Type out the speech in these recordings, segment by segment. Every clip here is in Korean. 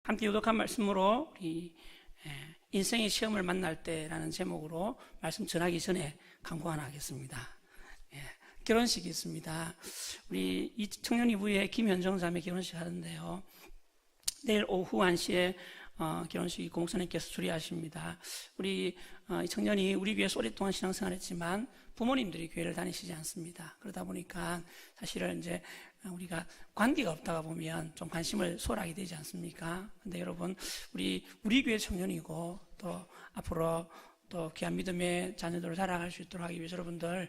함께 유독한 말씀으로 우리 인생의 시험을 만날 때라는 제목으로 말씀 전하기 전에 광고 하나 하겠습니다. 결혼식이 있습니다. 우리 청년 이부의 김현정 자매 결혼식 하는데요. 내일 오후 1시에 결혼식이 있고 목사님께서 주례하십니다. 우리 이 청년이 우리 교회에서 오랫동안 신앙생활했지만 부모님들이 교회를 다니시지 않습니다. 그러다 보니까 사실은 이제 우리가 관계가 없다가 보면 좀 관심을 소홀하게 되지 않습니까? 근데 여러분, 우리 교회 청년이고 또 앞으로 또 귀한 믿음의 자녀들을 살아갈 수 있도록 하기 위해서 여러분들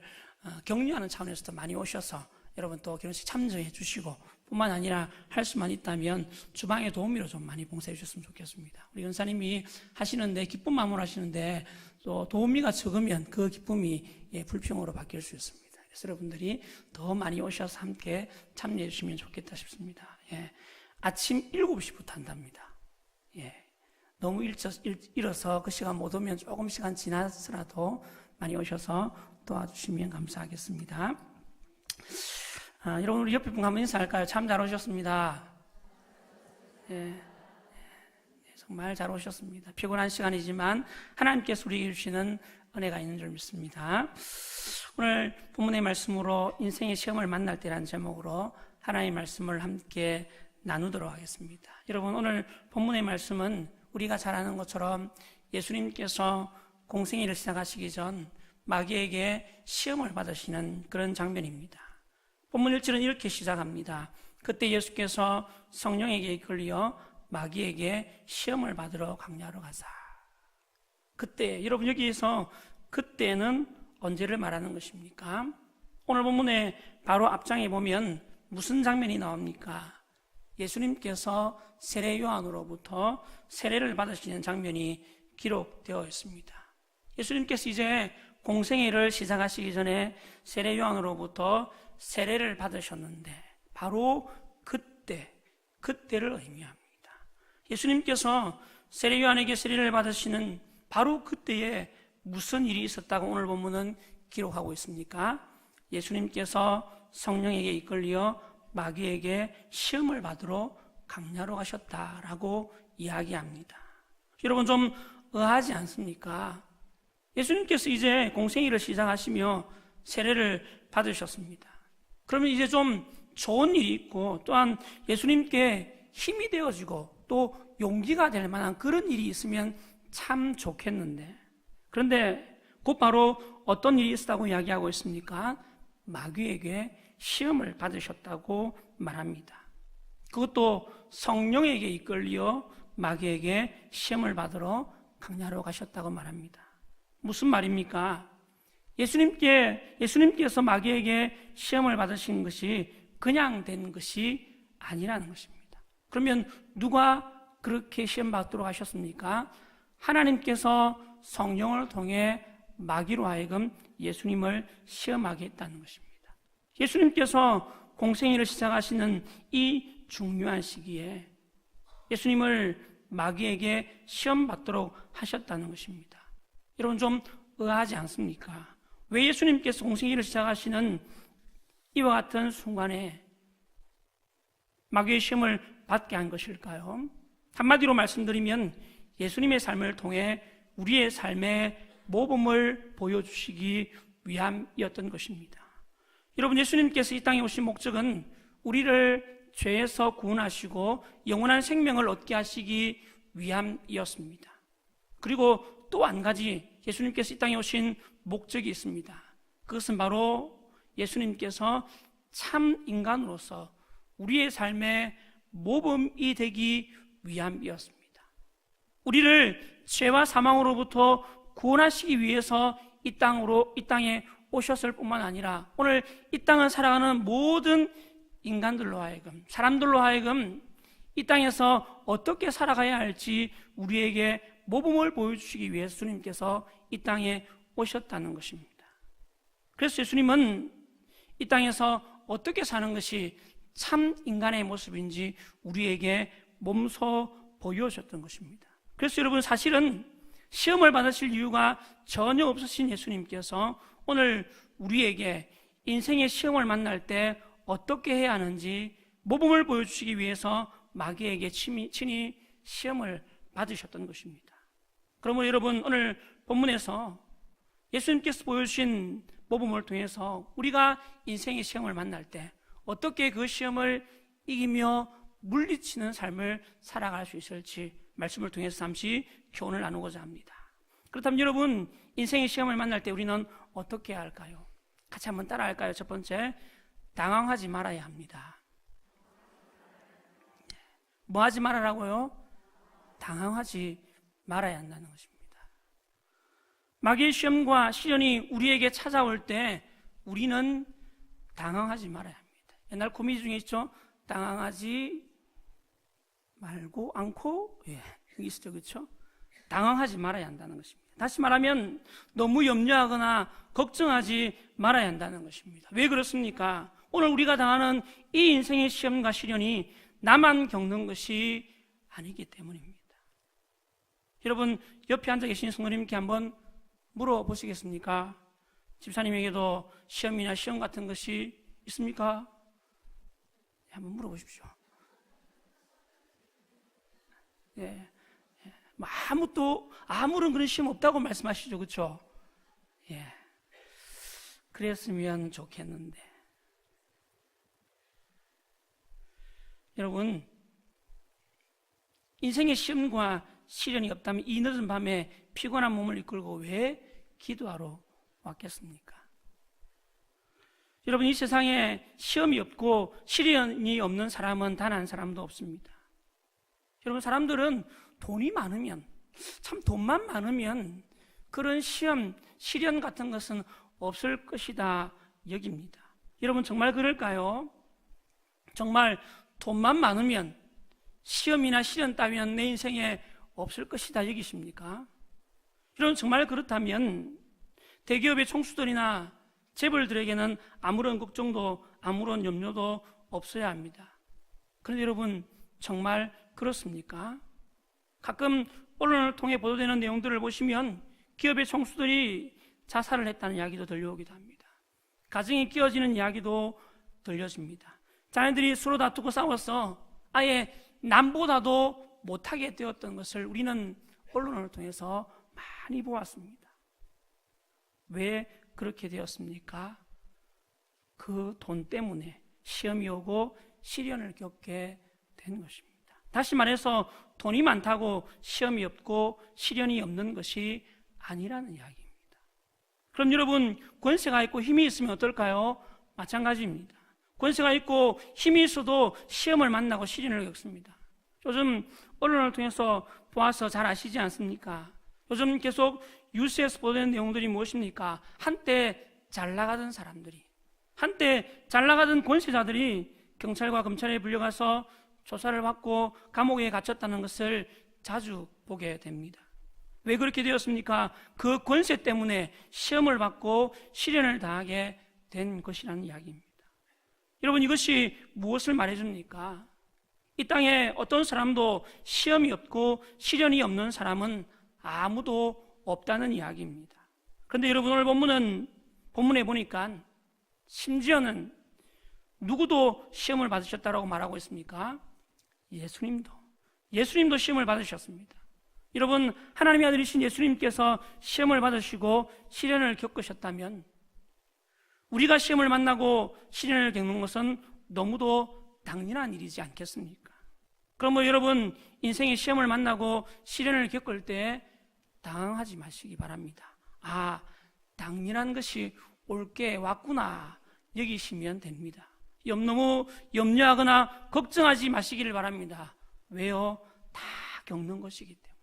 격려하는 차원에서도 많이 오셔서 여러분 또 결혼식 참여해 주시고 뿐만 아니라 할 수만 있다면 주방의 도우미로 좀 많이 봉사해 주셨으면 좋겠습니다. 우리 연사님이 하시는데 기쁜 마음으로 하시는데 또 도우미가 적으면 그 기쁨이 불평으로 바뀔 수 있습니다. 그래서 여러분들이 더 많이 오셔서 함께 참여해 주시면 좋겠다 싶습니다. 아침 7시부터 한답니다. 너무 일어서 그 시간 못 오면 조금 시간 지나서라도 많이 오셔서 도와주시면 감사하겠습니다. 여러분, 우리 옆에 분 한번 인사할까요? 참 잘 오셨습니다. 정말 잘 오셨습니다. 피곤한 시간이지만 하나님께서 우리에게 주시는 은혜가 있는 줄 믿습니다. 오늘 본문의 말씀으로 인생의 시험을 만날 때라는 제목으로 하나님의 말씀을 함께 나누도록 하겠습니다. 여러분, 오늘 본문의 말씀은 우리가 잘 아는 것처럼 예수님께서 공생애를 시작하시기 전 마귀에게 시험을 받으시는 그런 장면입니다. 본문 1절은 이렇게 시작합니다. 그때 예수께서 성령에게 이끌려 마귀에게 시험을 받으러 광야로 가사. 그때, 여러분 여기에서 그때는 언제를 말하는 것입니까? 오늘 본문의 바로 앞장에 보면 무슨 장면이 나옵니까? 예수님께서 세례 요한으로부터 세례를 받으시는 장면이 기록되어 있습니다. 예수님께서 이제 공생애를 시작하시기 전에 세례 요한으로부터 세례를 받으셨는데 바로 그때를 의미합니다. 예수님께서 세례 요한에게 세례를 받으시는 바로 그때에 무슨 일이 있었다고 오늘 본문은 기록하고 있습니까? 예수님께서 성령에게 이끌려 마귀에게 시험을 받으러 광야로 가셨다라고 이야기합니다. 여러분 좀 의아하지 않습니까? 예수님께서 이제 공생애를 시작하시며 세례를 받으셨습니다. 그러면 이제 좀 좋은 일이 있고 또한 예수님께 힘이 되어지고 또 용기가 될 만한 그런 일이 있으면 참 좋겠는데, 그런데 곧바로 어떤 일이 있었다고 이야기하고 있습니까? 마귀에게 시험을 받으셨다고 말합니다. 그것도 성령에게 이끌려 마귀에게 시험을 받으러 광야로 가셨다고 말합니다. 무슨 말입니까? 예수님께서 마귀에게 시험을 받으신 것이 그냥 된 것이 아니라는 것입니다. 그러면 누가 그렇게 시험 받도록 하셨습니까? 하나님께서 성령을 통해 마귀로 하여금 예수님을 시험하게 했다는 것입니다. 예수님께서 공생애를 시작하시는 이 중요한 시기에 예수님을 마귀에게 시험 받도록 하셨다는 것입니다. 여러분 좀 의아하지 않습니까? 왜 예수님께서 공생애를 시작하시는 이와 같은 순간에 마귀의 시험을 받게 한 것일까요? 한마디로 말씀드리면 예수님의 삶을 통해 우리의 삶의 모범을 보여주시기 위함이었던 것입니다. 여러분, 예수님께서 이 땅에 오신 목적은 우리를 죄에서 구원하시고 영원한 생명을 얻게 하시기 위함이었습니다. 그리고 또 한 가지 예수님께서 이 땅에 오신 목적이 있습니다. 그것은 바로 예수님께서 참 인간으로서 우리의 삶의 모범이 되기 위함이었습니다. 우리를 죄와 사망으로부터 구원하시기 위해서 이 땅에 오셨을 뿐만 아니라 오늘 이 땅을 살아가는 모든 인간들로 하여금, 사람들로 하여금 이 땅에서 어떻게 살아가야 할지 우리에게 모범을 보여주시기 위해서 주님께서 이 땅에 오셨다는 것입니다. 그래서 예수님은 이 땅에서 어떻게 사는 것이 참 인간의 모습인지 우리에게 몸소 보여주셨던 것입니다. 그래서 여러분, 사실은 시험을 받으실 이유가 전혀 없으신 예수님께서 오늘 우리에게 인생의 시험을 만날 때 어떻게 해야 하는지 모범을 보여주시기 위해서 마귀에게 친히 시험을 받으셨던 것입니다. 그러므로 여러분, 오늘 본문에서 예수님께서 보여주신 모범을 통해서 우리가 인생의 시험을 만날 때 어떻게 그 시험을 이기며 물리치는 삶을 살아갈 수 있을지 말씀을 통해서 잠시 교훈을 나누고자 합니다. 그렇다면 여러분, 인생의 시험을 만날 때 우리는 어떻게 해야 할까요? 같이 한번 따라 할까요? 첫 번째, 당황하지 말아야 합니다. 뭐 하지 말아라고요? 당황하지 말아야 한다는 것입니다. 마귀의 시험과 시련이 우리에게 찾아올 때 우리는 당황하지 말아야 합니다. 옛날 코미디 중에 있죠? 당황하지 말고 않고, 여기 있었죠, 그렇죠? 당황하지 말아야 한다는 것입니다. 다시 말하면 너무 염려하거나 걱정하지 말아야 한다는 것입니다. 왜 그렇습니까? 오늘 우리가 당하는 이 인생의 시험과 시련이 나만 겪는 것이 아니기 때문입니다. 여러분, 옆에 앉아 계신 성도님께 한번 물어보시겠습니까? 집사님에게도 시험이나 시험 같은 것이 있습니까? 한번 물어보십시오. 아무런 그런 시험 없다고 말씀하시죠, 그렇죠? 그랬으면 좋겠는데. 여러분, 인생의 시험과 시련이 없다면 이 늦은 밤에 피곤한 몸을 이끌고 왜 기도하러 왔겠습니까? 여러분, 이 세상에 시험이 없고 시련이 없는 사람은 단 한 사람도 없습니다. 여러분, 사람들은 돈이 많으면, 참 돈만 많으면 그런 시험, 시련 같은 것은 없을 것이다 여깁니다. 여러분, 정말 그럴까요? 정말 돈만 많으면 시험이나 시련 따위는 내 인생에 없을 것이다 여기십니까? 여러분, 정말 그렇다면 대기업의 총수들이나 재벌들에게는 아무런 걱정도 아무런 염려도 없어야 합니다. 그런데 여러분, 정말 그렇습니까? 가끔 언론을 통해 보도되는 내용들을 보시면 기업의 총수들이 자살을 했다는 이야기도 들려오기도 합니다. 가정이 깨어지는 이야기도 들려집니다. 자녀들이 서로 다투고 싸워서 아예 남보다도 못하게 되었던 것을 우리는 언론을 통해서 많이 보았습니다. 왜 그렇게 되었습니까? 그 돈 때문에 시험이 오고 시련을 겪게 된 것입니다. 다시 말해서 돈이 많다고 시험이 없고 시련이 없는 것이 아니라는 이야기입니다. 그럼 여러분, 권세가 있고 힘이 있으면 어떨까요? 마찬가지입니다. 권세가 있고 힘이 있어도 시험을 만나고 시련을 겪습니다. 요즘 언론을 통해서 보아서 잘 아시지 않습니까? 요즘 계속 뉴스에서 보도되는 내용들이 무엇입니까? 한때 잘 나가던 사람들이, 한때 잘 나가던 권세자들이 경찰과 검찰에 불려가서 조사를 받고 감옥에 갇혔다는 것을 자주 보게 됩니다. 왜 그렇게 되었습니까? 그 권세 때문에 시험을 받고 시련을 당하게 된 것이라는 이야기입니다. 여러분, 이것이 무엇을 말해줍니까? 이 땅에 어떤 사람도 시험이 없고 시련이 없는 사람은 아무도 없다는 이야기입니다. 그런데 여러분, 오늘 본문에 보니까 심지어는 누구도 시험을 받으셨다고 말하고 있습니까? 예수님도 시험을 받으셨습니다. 여러분, 하나님의 아들이신 예수님께서 시험을 받으시고 시련을 겪으셨다면 우리가 시험을 만나고 시련을 겪는 것은 너무도 당연한 일이지 않겠습니까? 그러므로 여러분, 인생의 시험을 만나고 시련을 겪을 때 당황하지 마시기 바랍니다. 당연한 것이 올게 왔구나 여기시면 됩니다. 너무 염려하거나 걱정하지 마시기를 바랍니다. 왜요? 다 겪는 것이기 때문에.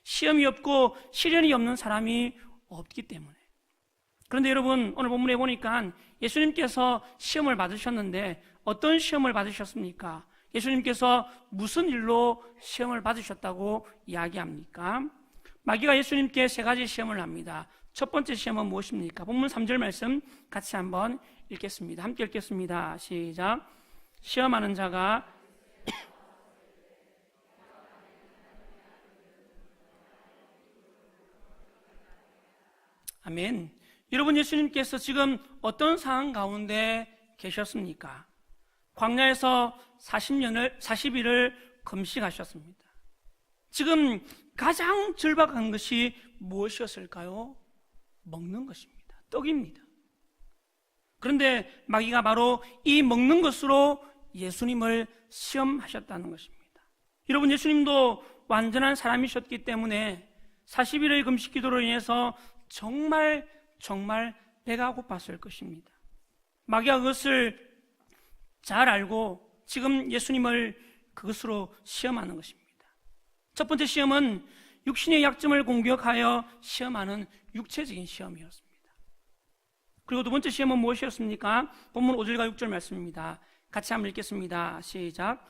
시험이 없고 시련이 없는 사람이 없기 때문에. 그런데 여러분, 오늘 본문에 보니까 예수님께서 시험을 받으셨는데 어떤 시험을 받으셨습니까? 예수님께서 무슨 일로 시험을 받으셨다고 이야기합니까? 마귀가 예수님께 세 가지 시험을 합니다. 첫 번째 시험은 무엇입니까? 본문 3절 말씀 같이 한번 읽겠습니다. 함께 읽겠습니다. 시작. 시험하는 자가 아멘. 여러분, 예수님께서 지금 어떤 상황 가운데 계셨습니까? 광야에서 40일을 금식하셨습니다. 지금 가장 절박한 것이 무엇이었을까요? 먹는 것입니다. 떡입니다. 그런데 마귀가 바로 이 먹는 것으로 예수님을 시험하셨다는 것입니다. 여러분, 예수님도 완전한 사람이셨기 때문에 40일의 금식 기도로 인해서 정말 배가 고팠을 것입니다. 마귀가 그것을 잘 알고 지금 예수님을 그것으로 시험하는 것입니다. 첫 번째 시험은 육신의 약점을 공격하여 시험하는 육체적인 시험이었습니다. 그리고 두 번째 시험은 무엇이었습니까? 본문 5절과 6절 말씀입니다. 같이 한번 읽겠습니다. 시작.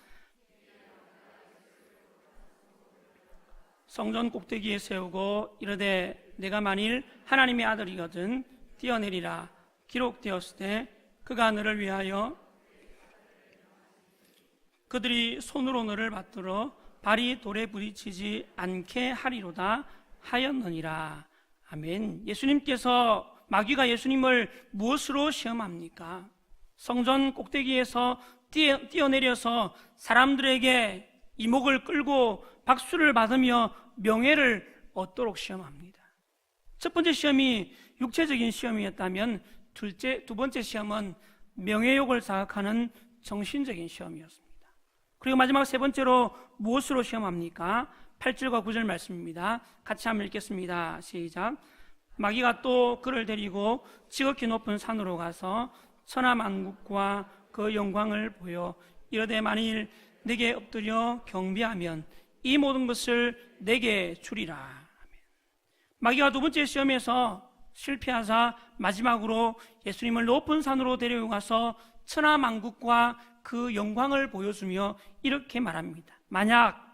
성전 꼭대기에 세우고 이르되 내가 만일 하나님의 아들이거든 뛰어내리라. 기록되었을 때 그가 너를 위하여 그들이 손으로 너를 받들어 발이 돌에 부딪히지 않게 하리로다 하였느니라. 아멘. 예수님께서, 마귀가 예수님을 무엇으로 시험합니까? 성전 꼭대기에서 뛰어내려서 사람들에게 이목을 끌고 박수를 받으며 명예를 얻도록 시험합니다. 첫 번째 시험이 육체적인 시험이었다면 두 번째 시험은 명예욕을 자극하는 정신적인 시험이었습니다. 그리고 마지막 세 번째로 무엇으로 시험합니까? 8절과 9절 말씀입니다. 같이 한번 읽겠습니다. 시작. 마귀가 또 그를 데리고 지극히 높은 산으로 가서 천하만국과 그 영광을 보여 이르되 만일 내게 엎드려 경배하면 이 모든 것을 내게 주리라. 마귀가 두 번째 시험에서 실패하자 마지막으로 예수님을 높은 산으로 데려가서 천하만국과 그 영광을 보여주며 이렇게 말합니다. 만약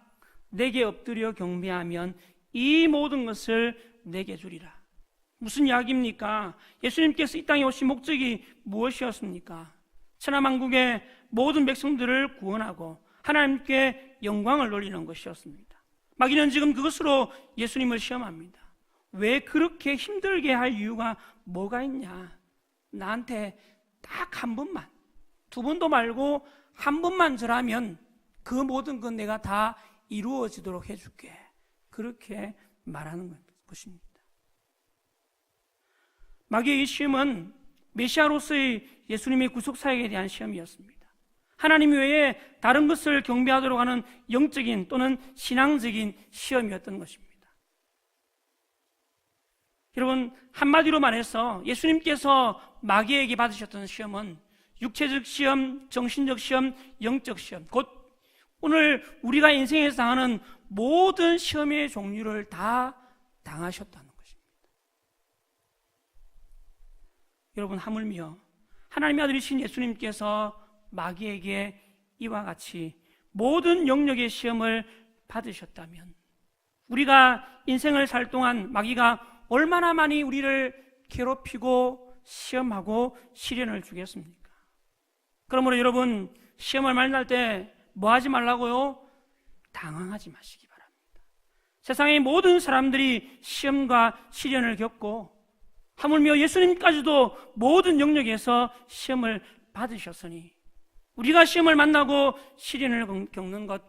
내게 엎드려 경배하면 이 모든 것을 내게 주리라. 무슨 이야기입니까? 예수님께서 이 땅에 오신 목적이 무엇이었습니까? 천하만국의 모든 백성들을 구원하고 하나님께 영광을 돌리는 것이었습니다. 마귀는 지금 그것으로 예수님을 시험합니다. 왜 그렇게 힘들게 할 이유가 뭐가 있냐? 나한테 딱 한 번만, 두 번도 말고 한 번만 절하면 그 모든 건 내가 다 이루어지도록 해줄게. 그렇게 말하는 것입니다. 마귀의 이 시험은 메시아로서의 예수님의 구속사역에 대한 시험이었습니다. 하나님 외에 다른 것을 경배하도록 하는 영적인 또는 신앙적인 시험이었던 것입니다. 여러분, 한마디로 말해서 예수님께서 마귀에게 받으셨던 시험은 육체적 시험, 정신적 시험, 영적 시험, 곧 오늘 우리가 인생에서 당하는 모든 시험의 종류를 다 당하셨다는 것입니다. 여러분, 하물며 하나님의 아들이신 예수님께서 마귀에게 이와 같이 모든 영역의 시험을 받으셨다면 우리가 인생을 살 동안 마귀가 얼마나 많이 우리를 괴롭히고 시험하고 시련을 주겠습니까? 그러므로 여러분, 시험을 만날 때 뭐 하지 말라고요? 당황하지 마시기 바랍니다. 세상의 모든 사람들이 시험과 시련을 겪고 하물며 예수님까지도 모든 영역에서 시험을 받으셨으니 우리가 시험을 만나고 시련을 겪는 것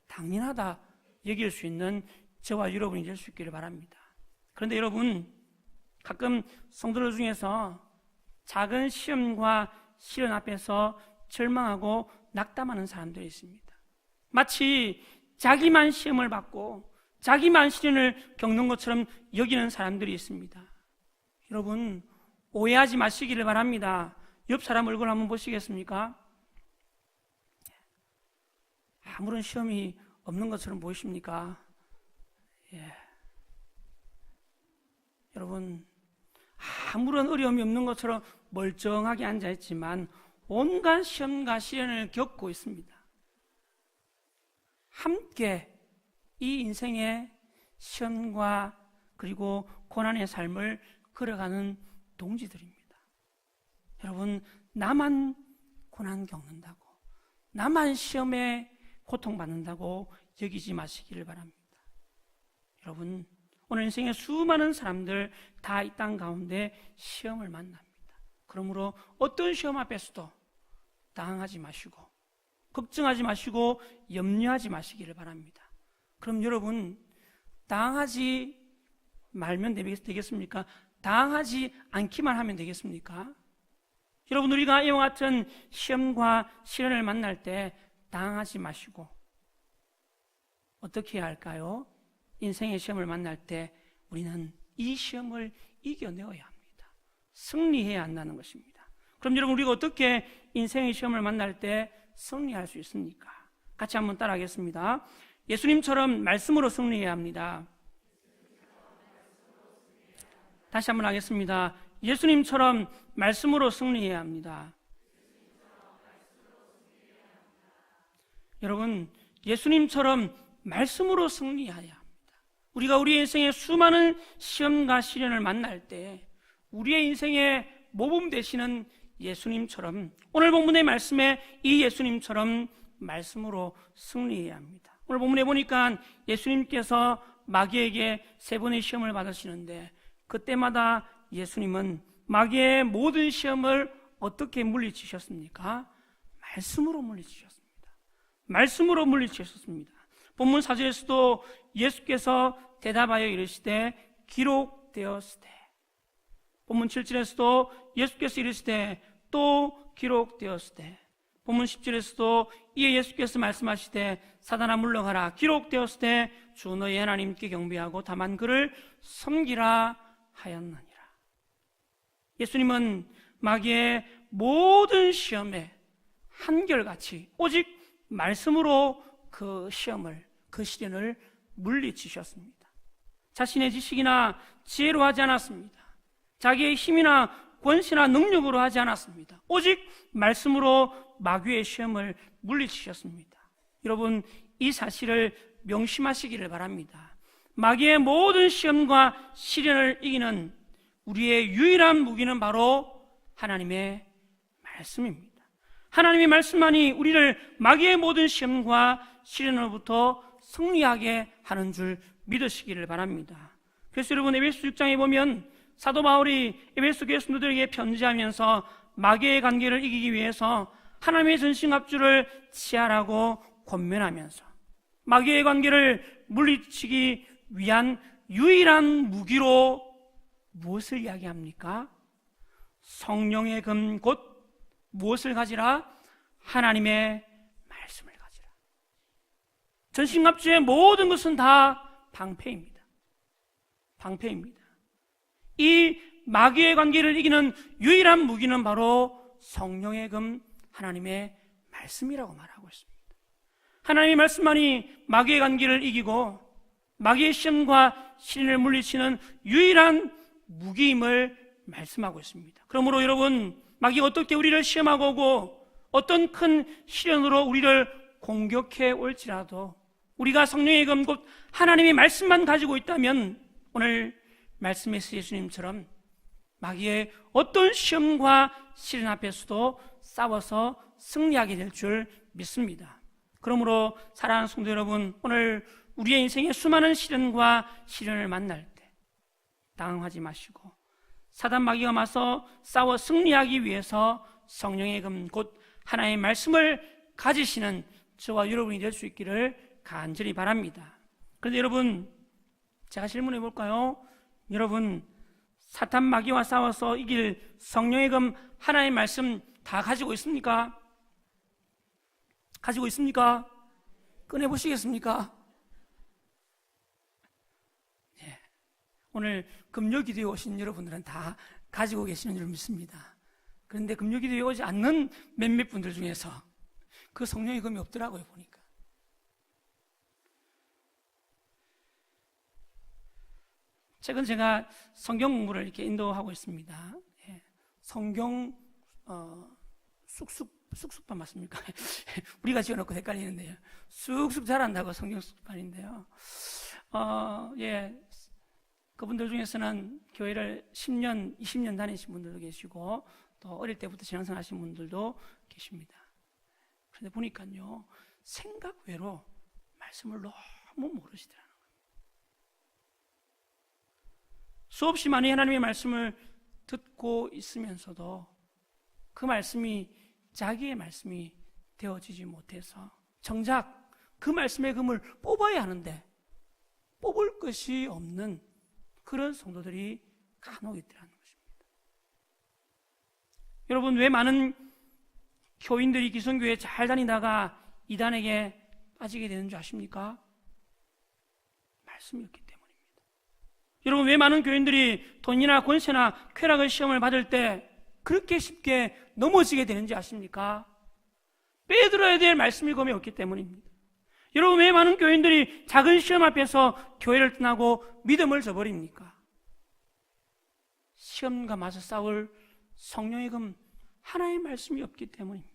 당연하다 여길 수 있는 저와 여러분이 될 수 있기를 바랍니다. 그런데 여러분, 가끔 성도들 중에서 작은 시험과 시련 앞에서 절망하고 낙담하는 사람들이 있습니다. 마치 자기만 시험을 받고 자기만 시련을 겪는 것처럼 여기는 사람들이 있습니다. 여러분, 오해하지 마시기를 바랍니다. 옆 사람 얼굴 한번 보시겠습니까? 아무런 시험이 없는 것처럼 보이십니까? 예. 여러분, 아무런 어려움이 없는 것처럼 멀쩡하게 앉아있지만 온갖 시험과 시련을 겪고 있습니다. 함께 이 인생의 시험과 그리고 고난의 삶을 걸어가는 동지들입니다. 여러분, 나만 고난 겪는다고, 나만 시험에 고통받는다고 여기지 마시기를 바랍니다. 여러분, 오늘 인생의 수많은 사람들 다 이 땅 가운데 시험을 만납니다. 그러므로 어떤 시험 앞에서도 당황하지 마시고 걱정하지 마시고 염려하지 마시기를 바랍니다. 그럼 여러분, 당하지 말면 되겠습니까? 당하지 않기만 하면 되겠습니까? 여러분, 우리가 이와 같은 시험과 시련을 만날 때 당하지 마시고 어떻게 해야 할까요? 인생의 시험을 만날 때 우리는 이 시험을 이겨내어야 합니다. 승리해야 한다는 것입니다. 그럼 여러분, 우리가 어떻게 인생의 시험을 만날 때 승리할 수 있습니까? 같이 한번 따라하겠습니다. 예수님처럼 말씀으로 승리해야 합니다. 다시 한번 하겠습니다. 예수님처럼 말씀으로 승리해야 합니다. 여러분, 예수님처럼 말씀으로 승리해야 합니다. 우리가 우리 인생의 수많은 시험과 시련을 만날 때 우리의 인생의 모범 되시는 예수님처럼, 오늘 본문의 말씀에 이 예수님처럼 말씀으로 승리해야 합니다. 오늘 본문에 보니까 예수님께서 마귀에게 3번의 시험을 받으시는데 그때마다 예수님은 마귀의 모든 시험을 어떻게 물리치셨습니까? 말씀으로 물리치셨습니다. 말씀으로 물리치셨습니다. 본문 4절에서도 예수께서 대답하여 이르시되 기록되었으되, 본문 7절에서도 예수께서 이르시되 또 기록되었으되, 본문 10절에서도 이에 예수께서 말씀하시되 사단아 물러가라, 기록되었으되 주 너희 하나님께 경배하고 다만 그를 섬기라 하였느니라. 예수님은 마귀의 모든 시험에 한결같이 오직 말씀으로 그 시험을, 그 시련을 물리치셨습니다. 자신의 지식이나 지혜로 하지 않았습니다. 자기의 힘이나 권세나 능력으로 하지 않았습니다. 오직 말씀으로 마귀의 시험을 물리치셨습니다. 여러분, 이 사실을 명심하시기를 바랍니다. 마귀의 모든 시험과 시련을 이기는 우리의 유일한 무기는 바로 하나님의 말씀입니다. 하나님의 말씀만이 우리를 마귀의 모든 시험과 시련으로부터 승리하게 하는 줄 믿으시기를 바랍니다. 그래서 여러분, 에베소 6장에 보면 사도 바울이 에베소 교회 성도들에게 편지하면서 마귀의 관계를 이기기 위해서 하나님의 전신갑주를 취하라고 권면하면서 마귀의 관계를 물리치기 위한 유일한 무기로 무엇을 이야기합니까? 성령의 금 곧 무엇을 가지라? 하나님의 말씀을 가지라. 전신갑주의 모든 것은 다 방패입니다. 방패입니다. 이 마귀의 관계를 이기는 유일한 무기는 바로 성령의 금 하나님의 말씀이라고 말하고 있습니다. 하나님의 말씀만이 마귀의 관계를 이기고 마귀의 시험과 시련을 물리치는 유일한 무기임을 말씀하고 있습니다. 그러므로 여러분, 마귀가 어떻게 우리를 시험하고 오고 어떤 큰 시련으로 우리를 공격해 올지라도 우리가 성령의 금 곧 하나님의 말씀만 가지고 있다면 오늘 말씀에서 예수님처럼 마귀의 어떤 시험과 시련 앞에서도 싸워서 승리하게 될 줄 믿습니다. 그러므로 사랑하는 성도 여러분, 오늘 우리의 인생의 수많은 시련과 시련을 만날 때 당황하지 마시고 사단 마귀가 맞서 싸워 승리하기 위해서 성령의 금 곧 하나님의 말씀을 가지시는 저와 여러분이 될 수 있기를 간절히 바랍니다. 그런데 여러분, 제가 질문해 볼까요? 여러분, 사탄 마귀와 싸워서 이길 성령의 금 하나님의 말씀 다 가지고 있습니까? 가지고 있습니까? 꺼내보시겠습니까? 네. 오늘 금요기도에 오신 여러분들은 다 가지고 계시는 줄 믿습니다. 그런데 금요기도에 오지 않는 몇몇 분들 중에서 그 성령의 금이 없더라고요, 보니까. 최근 제가 성경 공부를 이렇게 인도하고 있습니다. 예. 성경 쑥쑥반 맞습니까? 우리가 지어놓고 헷갈리는데요. 쑥쑥 자란다고 성경 쑥쑥반인데요. 예. 그분들 중에서는 교회를 10년, 20년 다니신 분들도 계시고 또 어릴 때부터 신앙생활 하신 분들도 계십니다. 그런데 보니까요, 생각 외로 말씀을 너무 모르시더라고요. 수없이 많이 하나님의 말씀을 듣고 있으면서도 그 말씀이 자기의 말씀이 되어지지 못해서 정작 그 말씀의 금을 뽑아야 하는데 것이 없는 그런 성도들이 간혹 있더라는 것입니다. 여러분, 왜 많은 교인들이 기성교회에 잘 다니다가 이단에게 빠지게 되는 줄 아십니까? 말씀이 없기 때문입니다. 여러분, 왜 많은 교인들이 돈이나 권세나 쾌락의 시험을 받을 때 그렇게 쉽게 넘어지게 되는지 아십니까? 빼들어야 될 말씀이 검에 없기 때문입니다. 여러분, 왜 많은 교인들이 작은 시험 앞에서 교회를 떠나고 믿음을 저버립니까? 시험과 맞서 싸울 성령의 검 하나의 말씀이 없기 때문입니다.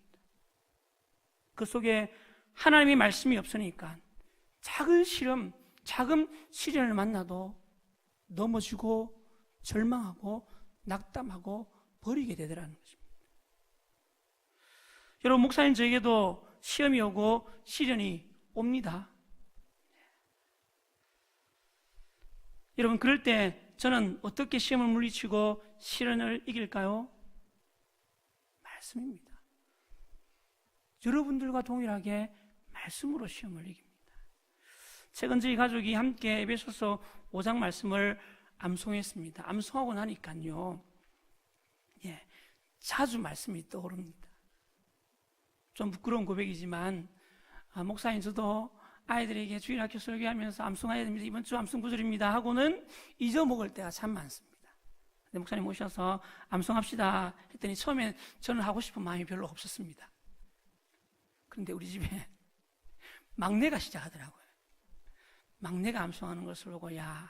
그 속에 하나님의 말씀이 없으니까 작은 시험, 작은 시련을 만나도 넘어지고 절망하고 낙담하고 버리게 되더라는 것입니다. 여러분, 목사님 저에게도 시험이 오고 시련이 옵니다. 여러분, 그럴 때 저는 어떻게 시험을 물리치고 시련을 이길까요? 말씀입니다. 여러분들과 동일하게 말씀으로 시험을 이깁니다. 최근 저희 가족이 함께 에베소서 5장 말씀을 암송했습니다. 암송하고 나니까요, 자주 말씀이 떠오릅니다. 좀 부끄러운 고백이지만, 목사님 저도 아이들에게 주일학교 설교하면서 암송해야 됩니다. 이번 주 암송 구절입니다 하고는 잊어먹을 때가 참 많습니다. 근데 목사님 오셔서 암송합시다 했더니 처음엔 저는 하고 싶은 마음이 별로 없었습니다. 그런데 우리 집에 막내가 시작하더라고요. 막내가 암송하는 것을 보고, 야,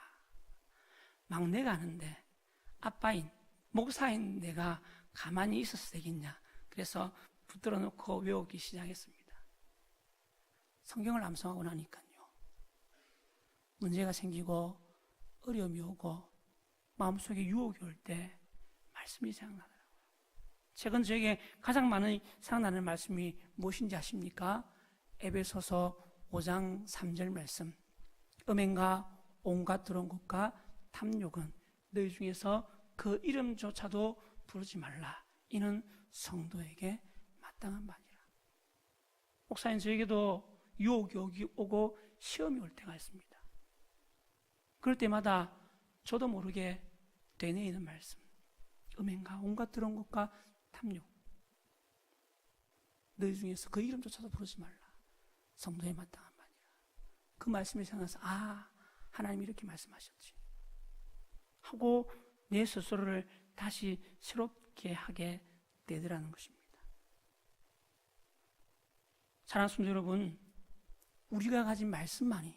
막내가 하는데 아빠인 목사인 내가 가만히 있어서 되겠냐. 그래서 붙들어 놓고 외우기 시작했습니다. 성경을 암송하고 나니까요, 문제가 생기고 어려움이 오고 마음속에 유혹이 올 때 말씀이 생각나더라고요. 최근 저에게 가장 많이 생각나는 말씀이 무엇인지 아십니까? 에베소서 5장 3절 말씀. 음행과 온갖 더러운 것과 탐욕은 너희 중에서 그 이름조차도 부르지 말라. 이는 성도에게 마땅한 바니라. 목사님 저에게도 유혹이 오고 시험이 올 때가 있습니다. 그럴 때마다 저도 모르게 되뇌이는 말씀. 음행과 온갖 더러운 것과 탐욕. 너희 중에서 그 이름조차도 부르지 말라. 성도에 마땅한 바니라. 그 말씀이 생각나서, 하나님이 이렇게 말씀하셨지 하고 내 스스로를 다시 새롭게 하게 되더라는 것입니다. 사랑하는 성도 여러분, 우리가 가진 말씀만이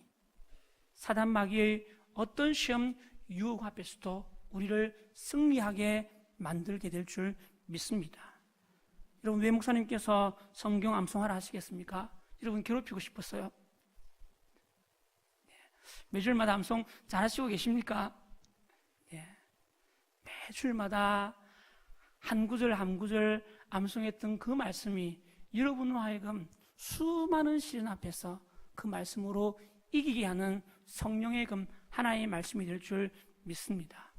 사단 마귀의 어떤 시험 유혹 앞에서도 우리를 승리하게 만들게 될 줄 믿습니다. 여러분, 왜 목사님께서 성경 암송하라 하시겠습니까? 여러분 괴롭히고 싶었어요? 매주일마다 암송 잘하시고 계십니까? 매주일마다 한 구절 한 구절 암송했던 그 말씀이 여러분으로 하여금 수많은 시련 앞에서 그 말씀으로 이기게 하는 성령의 금 하나의 말씀이 될 줄 믿습니다.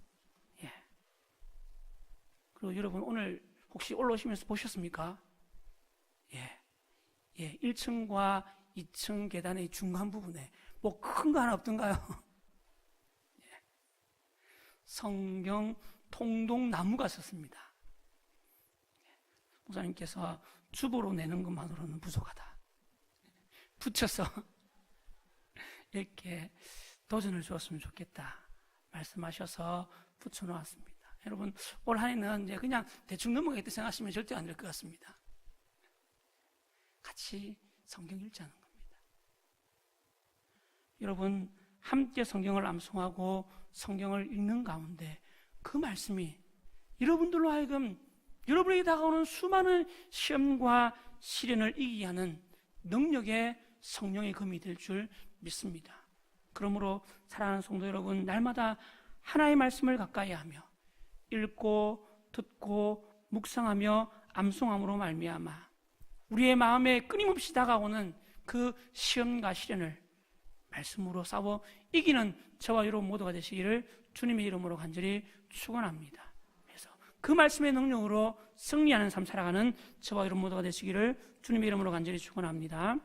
그리고 여러분, 오늘 혹시 올라오시면서 보셨습니까? 1층과 2층 계단의 중간 부분에 뭐 큰 거 하나 없던가요? 성경 통독 나무가 섰습니다. 목사님께서 주보로 내는 것만으로는 부족하다. 붙여서 이렇게 도전을 주었으면 좋겠다 말씀하셔서 붙여놓았습니다. 여러분, 올 한 해는 이제 그냥 대충 넘어가겠다 생각하시면 절대 안 될 것 같습니다. 같이 성경 읽자는 겁니다. 여러분, 함께 성경을 암송하고 성경을 읽는 가운데 그 말씀이 여러분들로 하여금 여러분에게 다가오는 수많은 시험과 시련을 이기게 하는 능력의 성령의 검이 될 줄 믿습니다. 그러므로 사랑하는 성도 여러분, 날마다 하나의 말씀을 가까이 하며 읽고 듣고 묵상하며 암송함으로 말미암아 우리의 마음에 끊임없이 다가오는 그 시험과 시련을 말씀으로 싸워 이기는 저와 여러분 모두가 되시기를 주님의 이름으로 간절히 축원합니다. 그래서 그 말씀의 능력으로 승리하는 삶 살아가는 저와 여러분 모두가 되시기를 주님의 이름으로 간절히 축원합니다.